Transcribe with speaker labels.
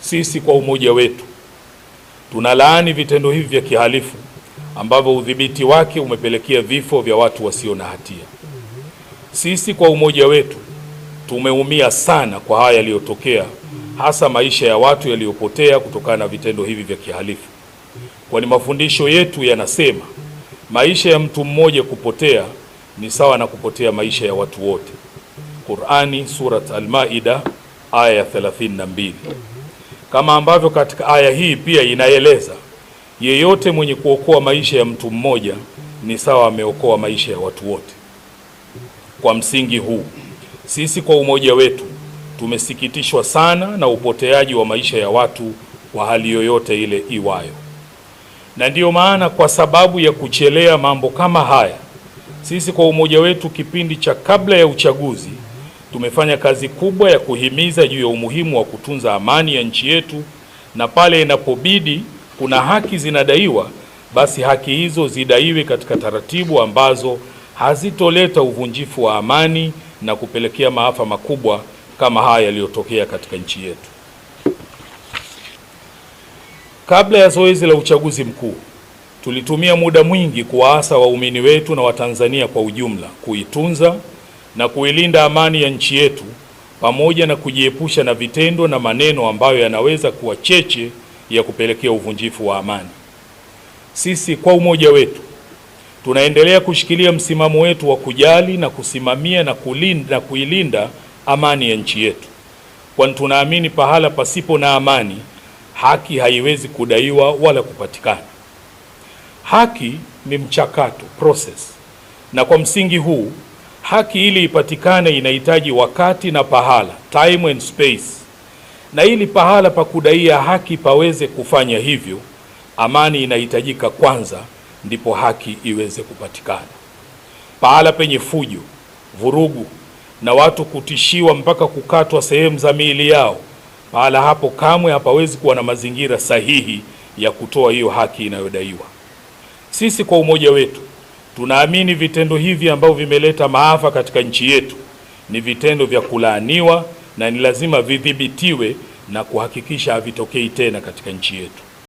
Speaker 1: Sisi kwa umoja wetu tunalaani vitendo hivi vya kihalifu ambavyo udhibiti wake umepelekea vifo vya watu wasio na hatia. Sisi kwa umoja wetu tumeumia sana kwa haya yaliyotokea, hasa maisha ya watu yaliyopotea kutokana na vitendo hivi vya kihalifu, kwani mafundisho yetu yanasema maisha ya mtu mmoja kupotea ni sawa na kupotea maisha ya watu wote. Qur'ani, Surat Al-Maida aya ya 32. Kama ambavyo katika aya hii pia inaeleza yeyote mwenye kuokoa maisha ya mtu mmoja ni sawa ameokoa maisha ya watu wote. Kwa msingi huu, sisi kwa umoja wetu tumesikitishwa sana na upoteaji wa maisha ya watu kwa hali yoyote ile iwayo. Na ndiyo maana kwa sababu ya kuchelea mambo kama haya, sisi kwa umoja wetu kipindi cha kabla ya uchaguzi tumefanya kazi kubwa ya kuhimiza juu ya umuhimu wa kutunza amani ya nchi yetu, na pale inapobidi kuna haki zinadaiwa, basi haki hizo zidaiwe katika taratibu ambazo hazitoleta uvunjifu wa amani na kupelekea maafa makubwa kama haya yaliyotokea katika nchi yetu. Kabla ya zoezi la uchaguzi mkuu, tulitumia muda mwingi kuwaasa waumini wetu na Watanzania kwa ujumla kuitunza na kuilinda amani ya nchi yetu, pamoja na kujiepusha na vitendo na maneno ambayo yanaweza kuwa cheche ya kupelekea uvunjifu wa amani. Sisi kwa umoja wetu tunaendelea kushikilia msimamo wetu wa kujali na kusimamia na kulinda na kuilinda amani ya nchi yetu, kwani tunaamini pahala pasipo na amani haki haiwezi kudaiwa wala kupatikana. Haki ni mchakato, process, na kwa msingi huu haki ili ipatikane inahitaji wakati na pahala, time and space, na ili pahala pa kudaia haki paweze kufanya hivyo, amani inahitajika kwanza, ndipo haki iweze kupatikana. Pahala penye fujo, vurugu na watu kutishiwa mpaka kukatwa sehemu za miili yao, pahala hapo kamwe hapawezi kuwa na mazingira sahihi ya kutoa hiyo haki inayodaiwa. Sisi kwa umoja wetu tunaamini vitendo hivi ambavyo vimeleta maafa katika nchi yetu ni vitendo vya kulaaniwa na ni lazima vidhibitiwe na kuhakikisha havitokei tena katika nchi yetu.